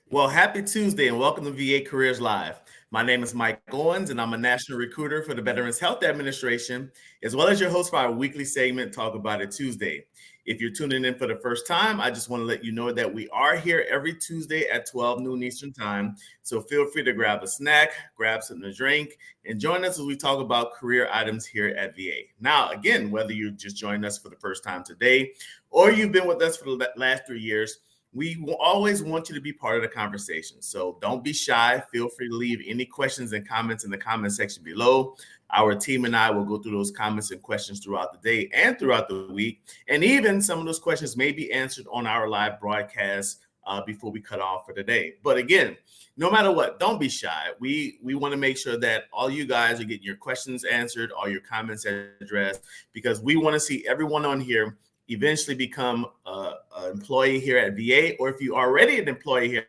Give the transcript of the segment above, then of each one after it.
Well, happy Tuesday and welcome to VA Careers Live. My name is Mike Owens and I'm a national recruiter for the Veterans Health Administration, as well as your host for our weekly segment, Talk About It Tuesday. If you're tuning in for the first time, I just want to let you know that we are here every Tuesday at 12 noon Eastern Time. So feel free to grab a snack, grab something to drink, and join us as we talk about career items here at VA. Now, again, whether you just joined us for the first time today or you've been with us for the last 3 years, we will always want you to be part of the conversation. So don't be shy. Feel free to leave any questions and comments in the comment section below. Our team and I will go through those comments and questions throughout the day and throughout the week. And even some of those questions may be answered on our live broadcast before we cut off for the day. But again, no matter what, don't be shy. We want to make sure that all you guys are getting your questions answered, all your comments addressed, because we want to see everyone on here eventually become an employee here at VA, or if you're already an employee here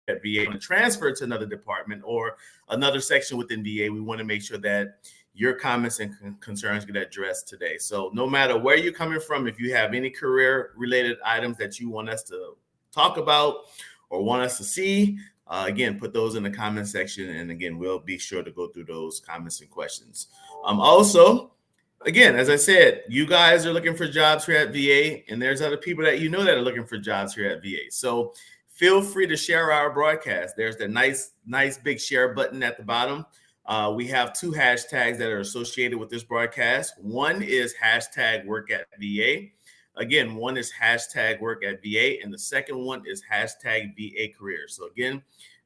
at VA and transfer to another department or another section within VA, we want to make sure that your comments and concerns get addressed today. So no matter where you're coming from, if you have any career related items that you want us to talk about or want us to see, again, put those in the comment section. And again, we'll be sure to go through those comments and questions. Also, again, as I said, you guys are looking for jobs here at VA, and there's other people that you know that are looking for jobs here at VA. So feel free to share our broadcast. There's the nice big share button at the bottom. We have two hashtags that are associated with this broadcast. One is hashtag work at VA. Again, one is hashtag work at VA, and the second one is hashtag VA career. So again,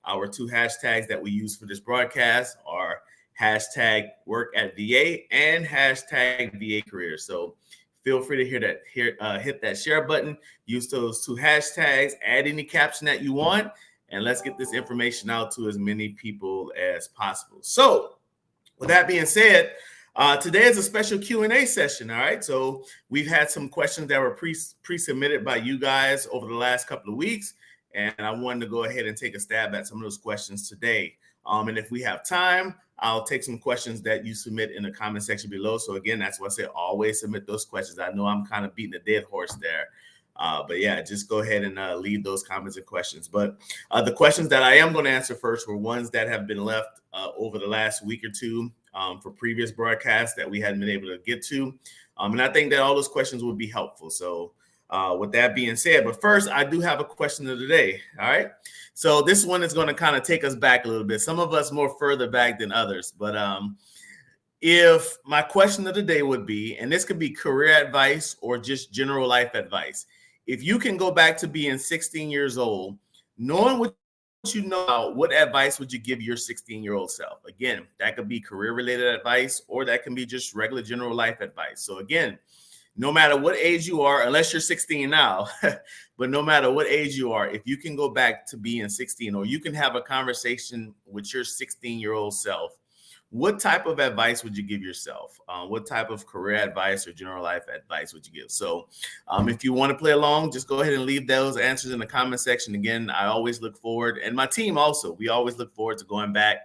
our two hashtags that we use for this broadcast are hashtag work at VA and hashtag VA career. So feel free to hit that share button, use those two hashtags, add any caption that you want, and let's get this information out to as many people as possible. So with that being said, today is a special Q&A session. All right. So we've had some questions that were pre-submitted by you guys over the last couple of weeks. And I wanted to go ahead and take a stab at some of those questions today. And if we have time, I'll take some questions that you submit in the comment section below. So again, that's why I say always submit those questions. I know I'm kind of beating a dead horse there. But yeah, just go ahead and leave those comments and questions. But the questions that I am going to answer first were ones that have been left over the last week or two for previous broadcasts that we hadn't been able to get to. And I think that all those questions would be helpful. So with that being said, but first, I do have a question of the day. All right. So this one is going to kind of take us back a little bit. Some of us more further back than others. But if my question of the day would be, and this could be career advice or just general life advice, if you can go back to being 16 years old, knowing what you know, what advice would you give your 16-year-old self? Again, that could be career-related advice, or that can be just regular general life advice. So again, no matter what age you are, unless you're 16 now, but no matter what age you are, if you can go back to being 16, or you can have a conversation with your 16-year-old self, what type of advice would you give yourself? What type of career advice or general life advice would you give? So if you want to play along, just go ahead and leave those answers in the comment section. Again, I always look forward, and my team also, we always look forward to going back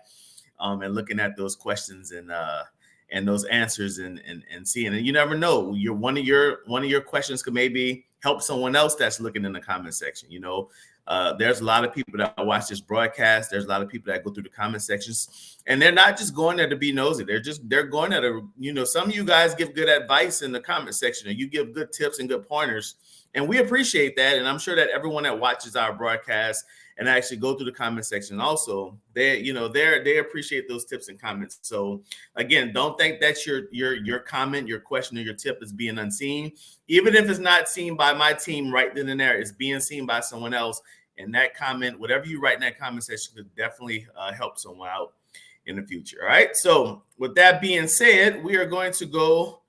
and looking at those questions and those answers and seeing. And you never know, one of your questions could maybe help someone else that's looking in the comment section. You know, there's a lot of people that watch this broadcast. There's a lot of people that go through the comment sections, and they're not just going there to be nosy. They're going there to, you know, some of you guys give good advice in the comment section, and you give good tips and good pointers, and we appreciate that. And I'm sure that everyone that watches our broadcast and actually go through the comment section also, they appreciate those tips and comments. So again, don't think that your comment, your question, or your tip is being unseen. Even if it's not seen by my team right then and there, it's being seen by someone else. And that comment, whatever you write in that comment section, could definitely help someone out in the future. All right. So with that being said, we're going to go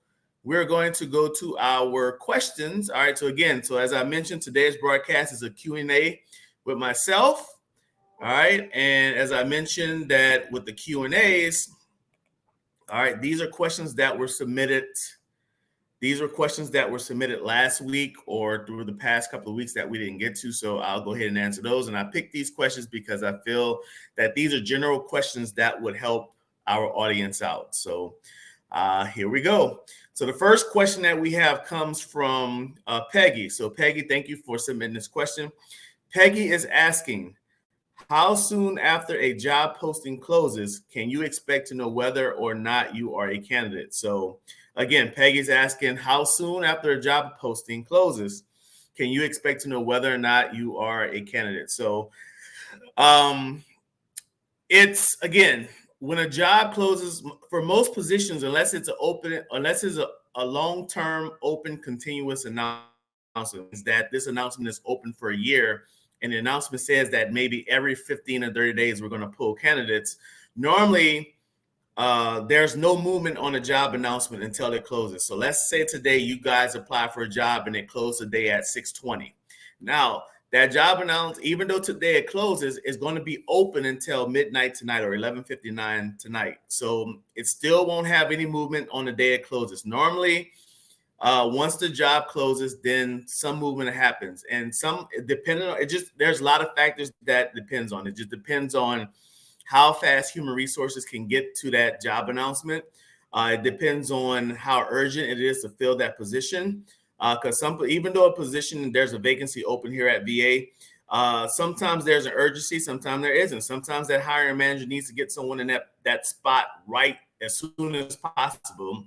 to our questions. All right. So again, as I mentioned, today's broadcast is a Q&A with myself. All right. And as I mentioned that with the Q&As, all right, these are questions that were submitted. These were questions that were submitted last week or through the past couple of weeks that we didn't get to. So I'll go ahead and answer those. And I picked these questions because I feel that these are general questions that would help our audience out. So here we go. So the first question that we have comes from Peggy. So Peggy, thank you for submitting this question. Peggy is asking, how soon after a job posting closes can you expect to know whether or not you are a candidate? So again, Peggy's asking, how soon after a job posting closes can you expect to know whether or not you are a candidate? So it's, again, when a job closes for most positions, unless it's a long-term open continuous announcement, that this announcement is open for a year, and the announcement says that maybe every 15 or 30 days we're going to pull candidates. Normally, there's no movement on a job announcement until it closes. So let's say today you guys apply for a job and it closed today at 6:20. Now, that job announcement, even though today it closes, is going to be open until midnight tonight or 11:59 tonight. So it still won't have any movement on the day it closes. Normally, once the job closes, then some movement happens, and depending on it, just there's a lot of factors that depends on. It just depends on how fast human resources can get to that job announcement. It depends on how urgent it is to fill that position. Because even though there's a vacancy open here at VA, sometimes there's an urgency, sometimes there isn't. Sometimes that hiring manager needs to get someone in that spot right as soon as possible.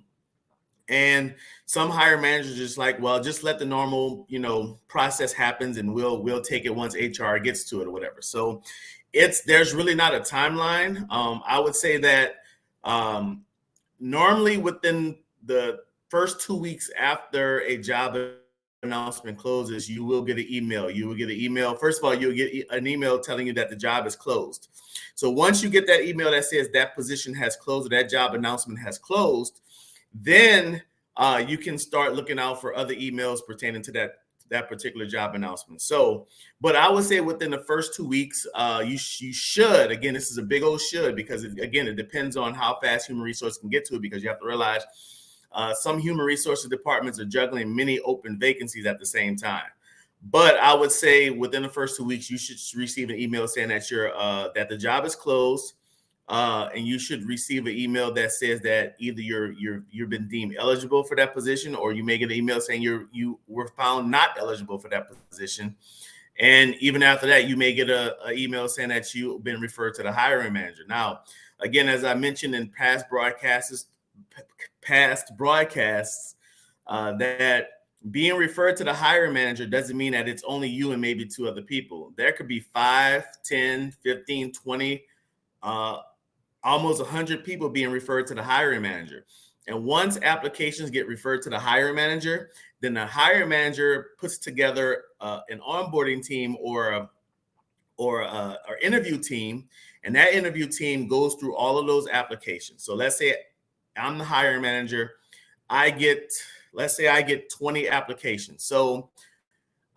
And some hiring managers just like, well, just let the normal, process happens, and we'll take it once HR gets to it or whatever. So there's really not a timeline. I would say that normally within the first 2 weeks after a job announcement closes, you will get an email. First of all, you'll get an email telling you that the job is closed. So once you get that email that says that position has closed, or that job announcement has closed, then you can start looking out for other emails pertaining to that particular job announcement. So, but I would say within the first 2 weeks, you should, again, this is a big old should, because it depends on how fast human resources can get to it, because you have to realize some human resources departments are juggling many open vacancies at the same time. But I would say within the first 2 weeks, you should receive an email saying that that the job is closed. And you should receive an email that says that either you've been deemed eligible for that position, or you may get an email saying you were found not eligible for that position. And even after that, you may get an email saying that you've been referred to the hiring manager. Now, again, as I mentioned in past broadcasts, that being referred to the hiring manager doesn't mean that it's only you and maybe two other people. There could be 5, 10, 15, 20, almost 100 people being referred to the hiring manager. And once applications get referred to the hiring manager, then the hiring manager puts together an onboarding team or interview team, and that interview team goes through all of those applications. So let's say I'm the hiring manager. Let's say I get 20 applications. So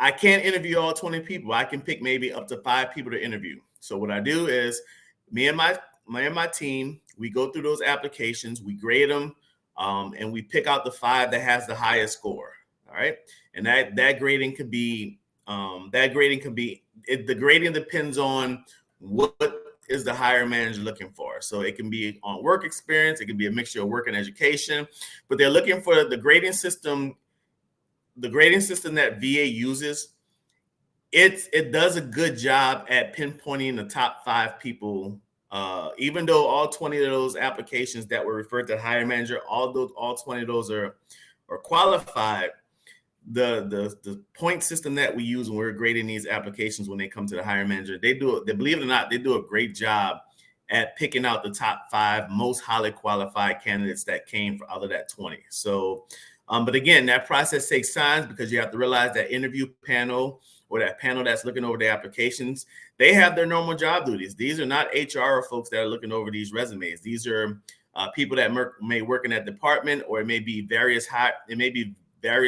I can't interview all 20 people. I can pick maybe up to 5 people to interview. So what I do is me and my team, we go through those applications, we grade them, and we pick out the 5 that has the highest score. All right. And that grading could be, the grading depends on what is the hiring manager looking for. So it can be on work experience, it can be a mixture of work and education, but they're looking for the grading system. The grading system that VA uses, it does a good job at pinpointing the top 5 people. Even though all 20 of those applications that were referred to the hiring manager, all 20 of those are qualified, the point system that we use when we're grading these applications when they come to the hiring manager, believe it or not, they do a great job at picking out the top 5 most highly qualified candidates that came out of that 20. So, but again, that process takes time, because you have to realize that interview panel, or that panel that's looking over the applications, they have their normal job duties. These are not HR folks that are looking over these resumes. These are people that may work in that department, or it may be various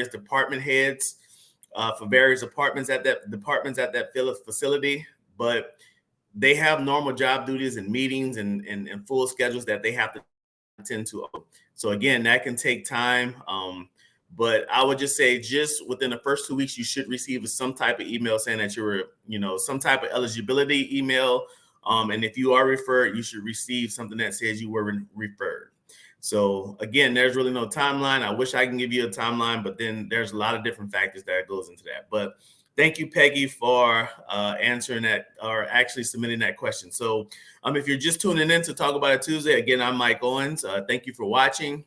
department heads for various departments at that facility. But they have normal job duties and meetings and full schedules that they have to attend to. So again, that can take time. But I would just say, just within the first 2 weeks, you should receive some type of email saying that you're, some type of eligibility email. And if you are referred, you should receive something that says you were referred. So again, there's really no timeline. I wish I can give you a timeline, but then there's a lot of different factors that goes into that. But thank you, Peggy, for answering that or actually submitting that question. So if you're just tuning in to Talk About It Tuesday, again, I'm Mike Owens. Thank you for watching.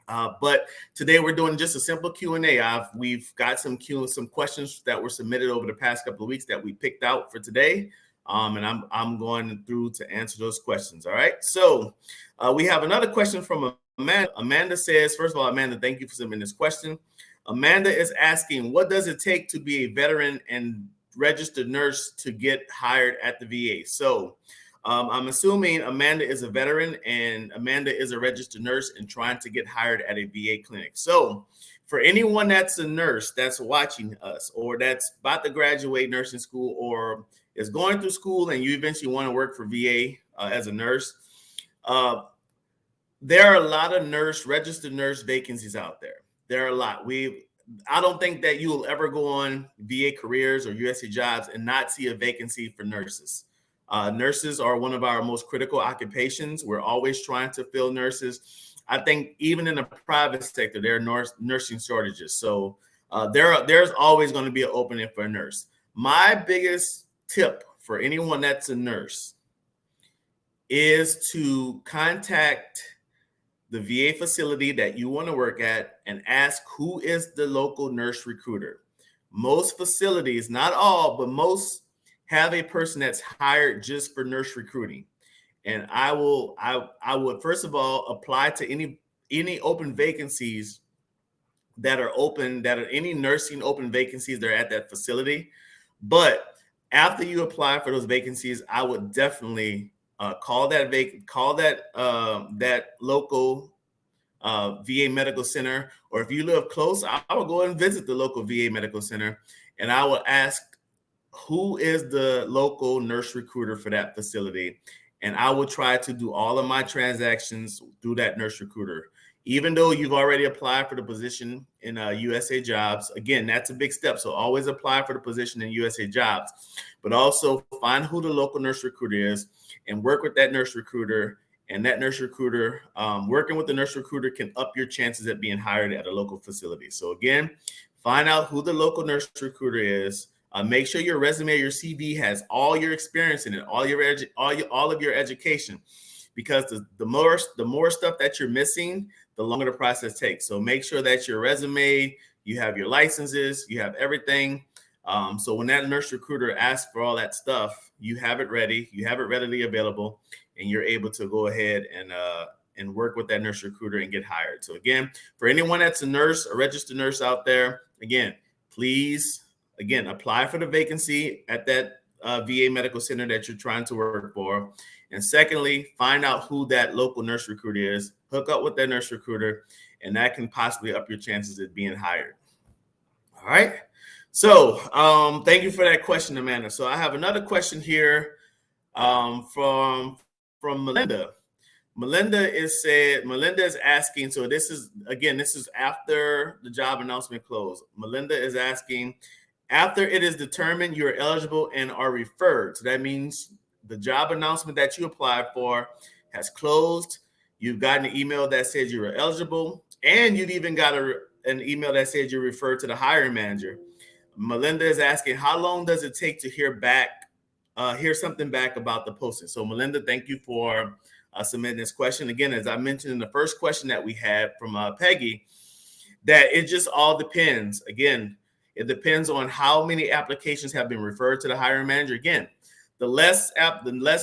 But today we're doing just a simple Q&A. We've got some questions that were submitted over the past couple of weeks that we picked out for today. And I'm going through to answer those questions. All right. So we have another question from Amanda. Amanda says, first of all, Amanda, thank you for submitting this question. Amanda is asking, what does it take to be a veteran and registered nurse to get hired at the VA? So I'm assuming Amanda is a veteran and Amanda is a registered nurse and trying to get hired at a VA clinic. So for anyone that's a nurse that's watching us or that's about to graduate nursing school or is going through school and you eventually want to work for VA as a nurse, there are a lot of registered nurse vacancies out there. There are a lot. I don't think that you will ever go on VA Careers or USA Jobs and not see a vacancy for nurses. Nurses are one of our most critical occupations. We're always trying to fill nurses. I think even in the private sector, there are nursing shortages. So there's always going to be an opening for a nurse. My biggest tip for anyone that's a nurse is to contact the VA facility that you want to work at and ask who is the local nurse recruiter. Most facilities, not all, but most have a person that's hired just for nurse recruiting. And I would first of all apply to any open vacancies that are open, that are any nursing open vacancies that are at that facility. But after you apply for those vacancies, I would definitely call that local VA medical center, or if you live close, I would go and visit the local VA medical center, and I would ask who is the local nurse recruiter for that facility, and I would try to do all of my transactions through that nurse recruiter. Even though you've already applied for the position in USA Jobs, again, that's a big step. So always apply for the position in USA Jobs, but also find who the local nurse recruiter is and work with that nurse recruiter. And that nurse recruiter, working with the nurse recruiter can up your chances at being hired at a local facility. So again, find out who the local nurse recruiter is. Make sure your resume, your CV has all your experience in it, all of your education, because the more stuff that you're missing, the longer the process takes. So make sure that your resume, you have your licenses, you have everything. So when that nurse recruiter asks for all that stuff, you have it ready, you have it readily available, and you're able to go ahead and work with that nurse recruiter and get hired. So again, for anyone that's a nurse, a registered nurse out there, again, please, apply for the vacancy at that VA medical center that you're trying to work for. And secondly, find out who that local nurse recruiter is, hook up with that nurse recruiter, and that can possibly up your chances of being hired. All right. So thank you for that question, Amanda. So I have another question here from Melinda. Melinda is asking, so this is after the job announcement closed. Melinda is asking, after it is determined you're eligible and are referred. So that means the job announcement that you applied for has closed. You've gotten an email that says you were eligible, and you've even got an email that says you're referred to the hiring manager. Melinda is asking, how long does it take to hear something back about the posting? So Melinda, thank you for submitting this question. Again, as I mentioned in the first question that we had from Peggy, that it just all depends. Again, it depends on how many applications have been referred to the hiring manager. Again, the less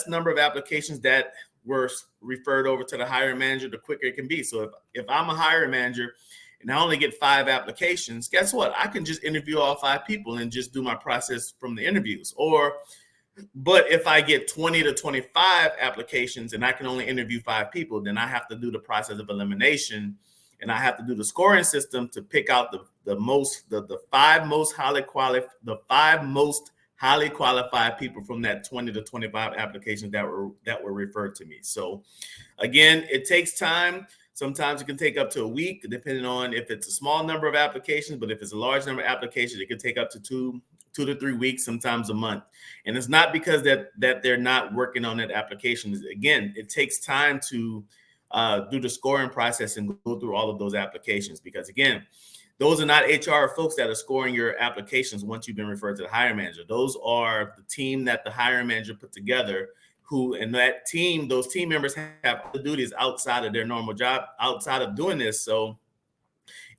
number of applications that were referred over to the hiring manager, the quicker it can be. So if I'm a hiring manager and I only get 5 applications, guess what? I can just interview all 5 people and just do my process from the interviews. But if I get 20 to 25 applications and I can only interview 5 people, then I have to do the process of elimination, and I have to do the scoring system to pick out the 5 most highly qualified people from that 20 to 25 applications that were referred to me. So again, it takes time. Sometimes it can take up to a week, depending on if it's a small number of applications. But if it's a large number of applications, it can take up to 2 to 3 weeks, sometimes a month. And it's not because that they're not working on that application. Again, it takes time to do the scoring process and go through all of those applications. Because again, those are not HR folks that are scoring your applications once you've been referred to the hiring manager. Those are the team that the hiring manager put together, who, and that team, those team members have other duties outside of their normal job, outside of doing this. So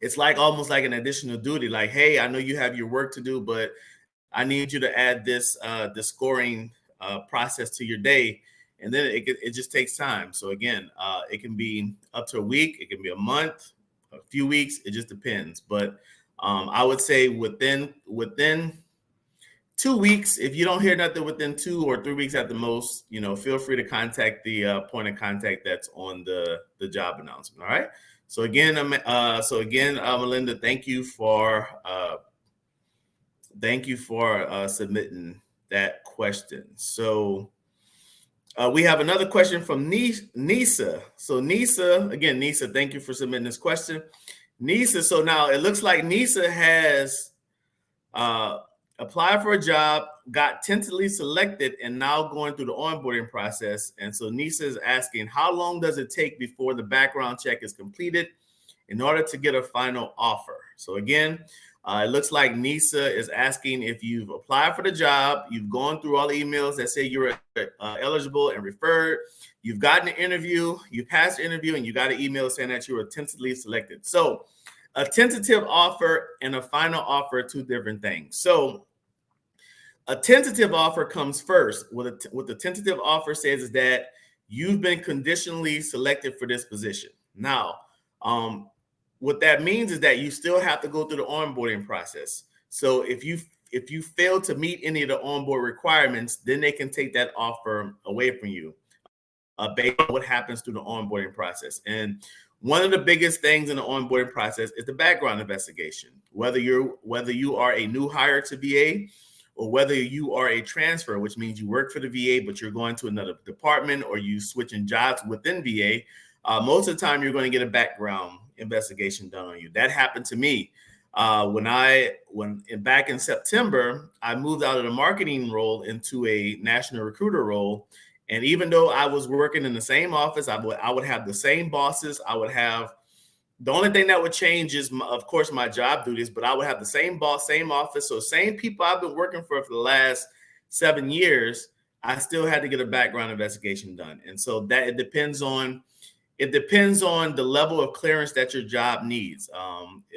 it's like almost like an additional duty. Like, hey, I know you have your work to do, but I need you to add this the scoring process to your day, and then it just takes time. So again, it can be up to a week, it can be a month, a few weeks. It just depends. But I would say within 2 weeks, if you don't hear nothing within 2 or 3 weeks at the most, feel free to contact the point of contact that's on the job announcement. All right. So again, Melinda, thank you for submitting that question. So we have another question from Nisa. So Nisa, thank you for submitting this question. Nisa, so now it looks like Nisa has applied for a job, got tentatively selected, and now going through the onboarding process. And so Nisa is asking, how long does it take before the background check is completed in order to get a final offer? So again, it looks like Nisa is asking if you've applied for the job, you've gone through all the emails that say you're eligible and referred, you've gotten an interview, you passed the interview, and you got an email saying that you were tentatively selected. So a tentative offer and a final offer are two different things. So a tentative offer comes first. What the tentative offer says is that you've been conditionally selected for this position. Now, what that means is that you still have to go through the onboarding process. So if you fail to meet any of the onboard requirements, then they can take that offer away from you based on what happens through the onboarding process. And one of the biggest things in the onboarding process is the background investigation. Whether you are a new hire to VA or whether you are a transfer, which means you work for the VA, but you're going to another department or you switching jobs within VA, most of the time you're going to get a background investigation done on you. That happened to me back in September. I moved out of the marketing role into a national recruiter role, and even though I was working in the same office, I would have the same bosses. I would have, the only thing that would change is, of course, my job duties, but I would have the same boss, same office, so same people I've been working for the last 7 years. I still had to get a background investigation done, and so that it depends on the level of clearance that your job needs.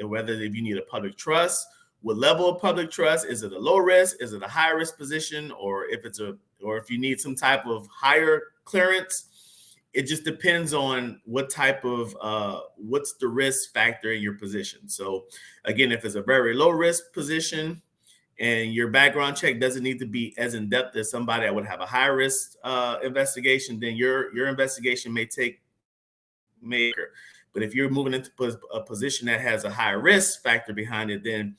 Whether if you need a public trust, what level of public trust, is it a low risk, is it a high risk position, or if you need some type of higher clearance. It just depends on what type of what's the risk factor in your position. So again, if it's a very low risk position and your background check doesn't need to be as in depth as somebody that would have a high risk investigation, then your investigation may take maker. But if you're moving into a position that has a high risk factor behind it, then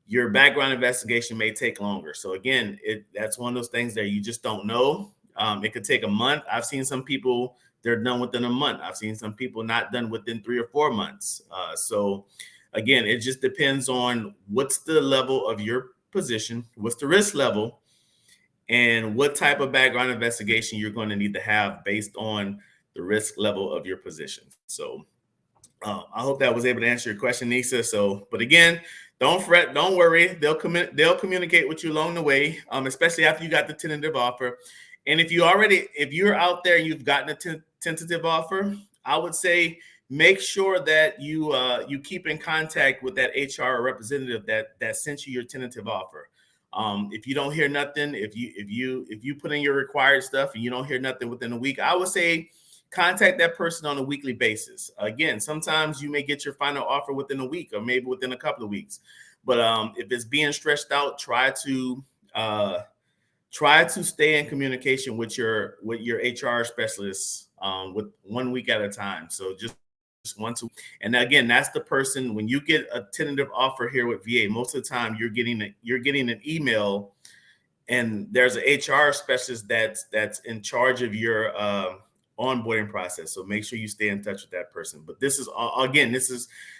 your background investigation may take longer. So again, that's one of those things that you just don't know. It could take a month. I've seen some people, they're done within a month. I've seen some people not done within 3 or 4 months. So again, it just depends on what's the level of your position, what's the risk level, and what type of background investigation you're going to need to have based on the risk level of your position. So I hope that was able to answer your question, Nisa. So, but again, don't fret, don't worry. They'll communicate with you along the way, especially after you got the tentative offer. And if you're out there and you've gotten a tentative offer, I would say make sure that you keep in contact with that HR representative that sent you your tentative offer. If you don't hear nothing, if you put in your required stuff and you don't hear nothing within a week, I would say contact that person on a weekly basis. Again, sometimes you may get your final offer within a week or maybe within a couple of weeks. But if it's being stretched out, try to stay in communication with your HR specialists with 1 week at a time. So just one, two. And again, that's the person, when you get a tentative offer here with VA, most of the time you're getting an email and there's an HR specialist that's in charge of your onboarding process. So make sure you stay in touch with that person. But this is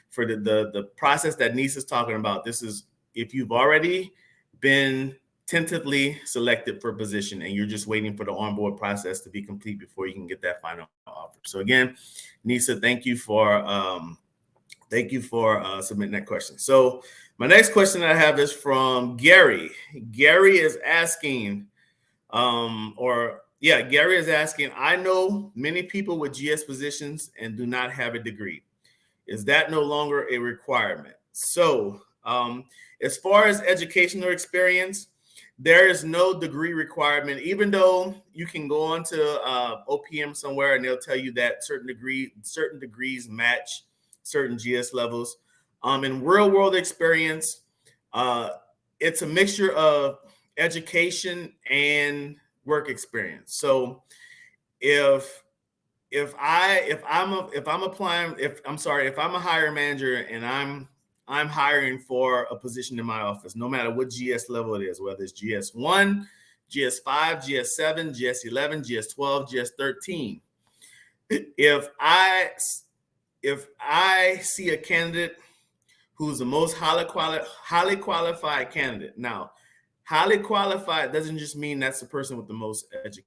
for the process that Nisa's talking about. This is if you've already been tentatively selected for a position and you're just waiting for the onboard process to be complete before you can get that final offer. So again, Nisa, thank you for Thank you for submitting that question. So my next question that I have is from Gary. Gary is asking, Gary is asking, I know many people with GS positions and do not have a degree. Is that no longer a requirement? So as far as educational experience, there is no degree requirement, even though you can go on to OPM somewhere and they'll tell you that certain degrees match certain GS levels. In real world experience, uh, it's a mixture of education and work experience. So if if I'm a hiring manager and I'm hiring for a position in my office, no matter what GS level it is, whether it's GS1, GS5, GS7, GS11, GS12, GS13. If I see a candidate who's the most highly qualified candidate. Now, highly qualified doesn't just mean that's the person with the most education.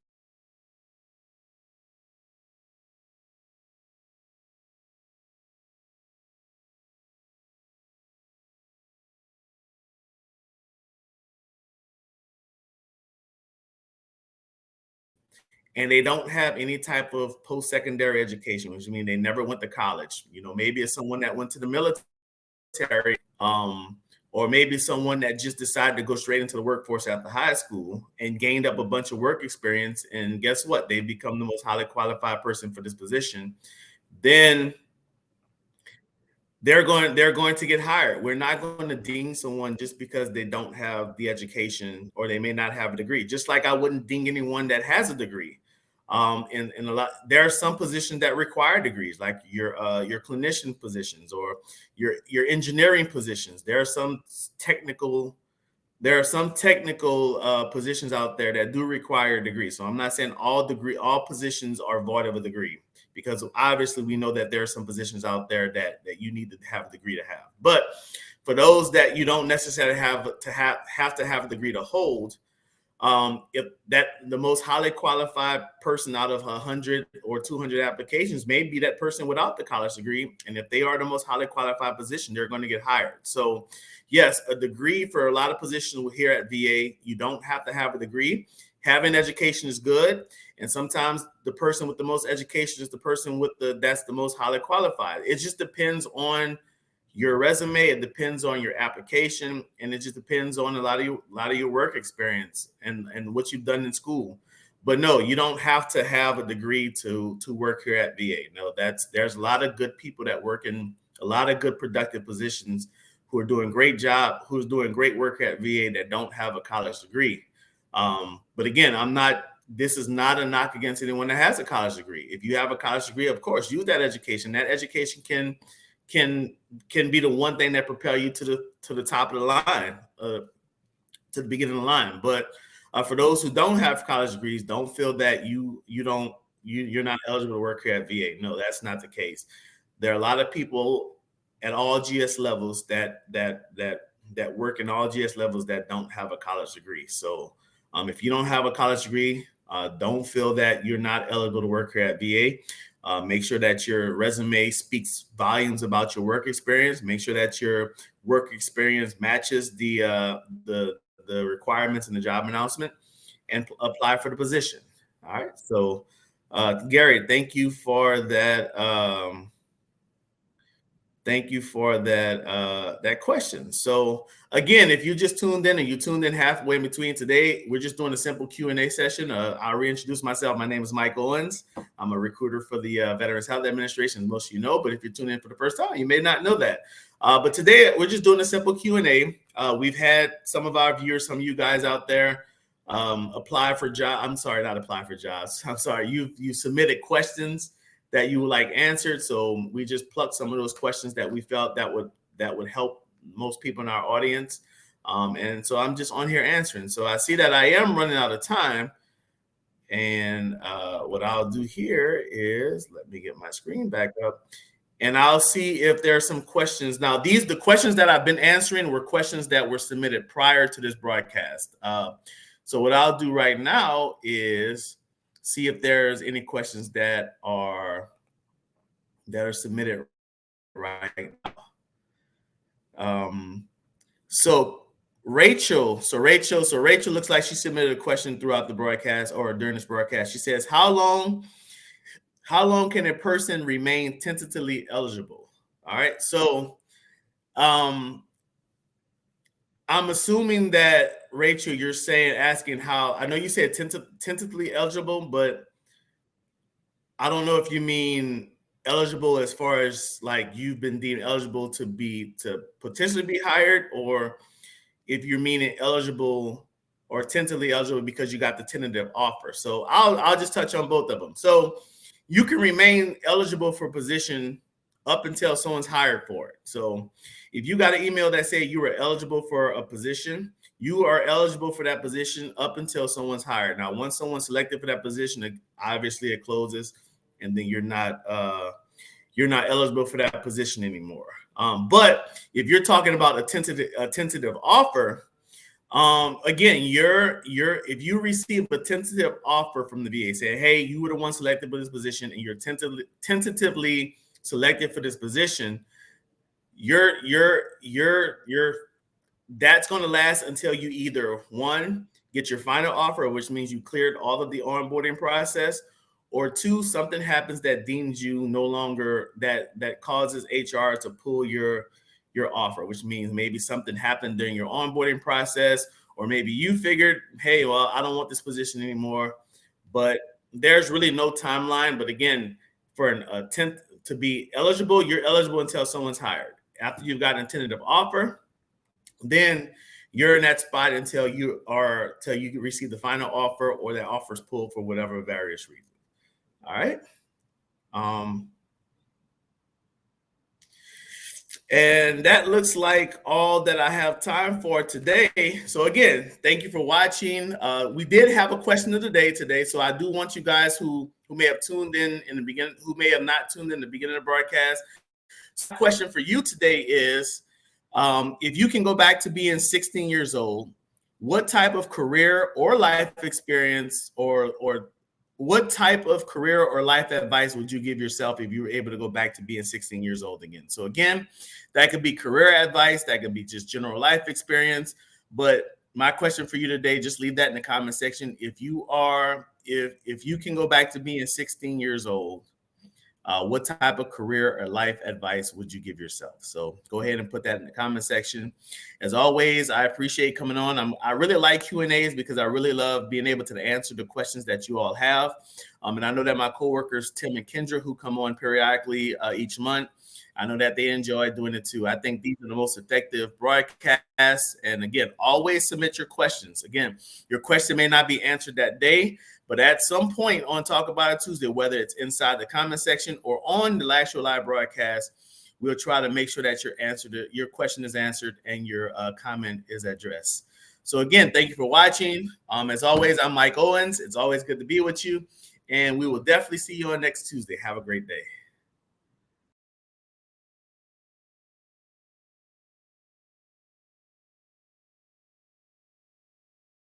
And they don't have any type of post-secondary education, which means they never went to college. Maybe it's someone that went to the military, or maybe someone that just decided to go straight into the workforce after high school and gained up a bunch of work experience. And guess what? They've become the most highly qualified person for this position. Then they're going to get hired. We're not going to ding someone just because they don't have the education or they may not have a degree. Just like I wouldn't ding anyone that has a degree. In a lot, there are some positions that require degrees, like your clinician positions or your engineering positions. There are some technical positions out there that do require a degree. So I'm not saying all positions are void of a degree, because obviously we know that there are some positions out there that you need to have a degree to have. But for those that you don't necessarily have to have a degree to hold, if that the most highly qualified person out of 100 or 200 applications may be that person without the college degree, and if they are the most highly qualified position, they're going to get hired. So yes, a degree for a lot of positions here at VA, you don't have to have a degree. Having education is good, and sometimes the person with the most education is the person that's the most highly qualified. It just depends on your resume, it depends on your application, and it just depends on a lot of your work experience and what you've done in school. But no, you don't have to have a degree to work here at VA. No, there's a lot of good people that work in a lot of good productive positions who are doing who's doing great work at VA that don't have a college degree. But again, this is not a knock against anyone that has a college degree. If you have a college degree, of course, use that education. That education can be the one thing that propel you to the top of the line, to the beginning of the line. But for those who don't have college degrees, don't feel that you're not eligible to work here at VA. No, that's not the case. There are a lot of people at all GS levels that work in all GS levels that don't have a college degree. So if you don't have a college degree, don't feel that you're not eligible to work here at VA. Make sure that your resume speaks volumes about your work experience. Make sure that your work experience matches the requirements in the job announcement, and apply for the position. All right. So, Gary, thank you for that. Thank you for that question. So again, if you just tuned in and you tuned in halfway in between today, we're just doing a simple Q&A session. I'll reintroduce myself. My name is Mike Owens. I'm a recruiter for the Veterans Health Administration, as most of you know. But if you're tuning in for the first time, you may not know that. But today we're just doing a simple Q&A. We've had some of our viewers, some of you guys out there, apply for jobs. I'm sorry, not apply for jobs. I'm sorry. You submitted questions that you would like answered. So we just plucked some of those questions that we felt that would help most people in our audience. And so I'm just on here answering. So I see that I am running out of time. And what I'll do here is, let me get my screen back up, and I'll see if there are some questions. Now, the questions that I've been answering were questions that were submitted prior to this broadcast. So what I'll do right now is see if there's any questions that are submitted right now. So Rachel looks like she submitted a question throughout the broadcast or during this broadcast. She says, how long can a person remain tentatively eligible? All right. So I'm assuming that, Rachel, you're asking how. I know you said tentatively eligible, but I don't know if you mean eligible as far as like you've been deemed eligible to potentially be hired, or if you're meaning eligible or tentatively eligible because you got the tentative offer. So I'll just touch on both of them. So you can remain eligible for a position up until someone's hired for it. So if you got an email that said you were eligible for a position, you are eligible for that position up until someone's hired. Now, once someone's selected for that position, obviously it closes, and then you're not eligible for that position anymore. But if you're talking about a tentative offer, again, if you receive a tentative offer from the VA saying, hey, you were the one selected for this position and you're tentatively selected for this position, that's going to last until you either, one, get your final offer, which means you cleared all of the onboarding process, or two, something happens that deems you no longer, that causes HR to pull your offer, which means maybe something happened during your onboarding process, or maybe you figured, hey, well, I don't want this position anymore. But there's really no timeline. But again, for an attempt to be eligible, you're eligible until someone's hired. After you've got a tentative offer, then you're in that spot until you receive the final offer or that offer's pulled for whatever various reason. All right. And that looks like all that I have time for today. So again, thank you for watching. We did have a question of the day today. So I do want you guys who may have tuned in the beginning, who may have not tuned in the beginning of the broadcast. So the question for you today is, if you can go back to being 16 years old, what type of career or life experience or what type of career or life advice would you give yourself if you were able to go back to being 16 years old again? So again, that could be career advice, that could be just general life experience. But my question for you today, just leave that in the comment section. If you can go back to being 16 years old, what type of career or life advice would you give yourself? So go ahead and put that in the comment section. As always, I appreciate coming on. I really like Q&As because I really love being able to answer the questions that you all have. And I know that my coworkers, Tim and Kendra, who come on periodically each month, I know that they enjoy doing it too. I think these are the most effective broadcasts. And again, always submit your questions. Again, your question may not be answered that day, but at some point on Talk About It Tuesday, whether it's inside the comment section or on the actual live broadcast, we'll try to make sure that your question is answered and your comment is addressed. So again, thank you for watching. As always, I'm Mike Owens. It's always good to be with you. And we will definitely see you on next Tuesday. Have a great day.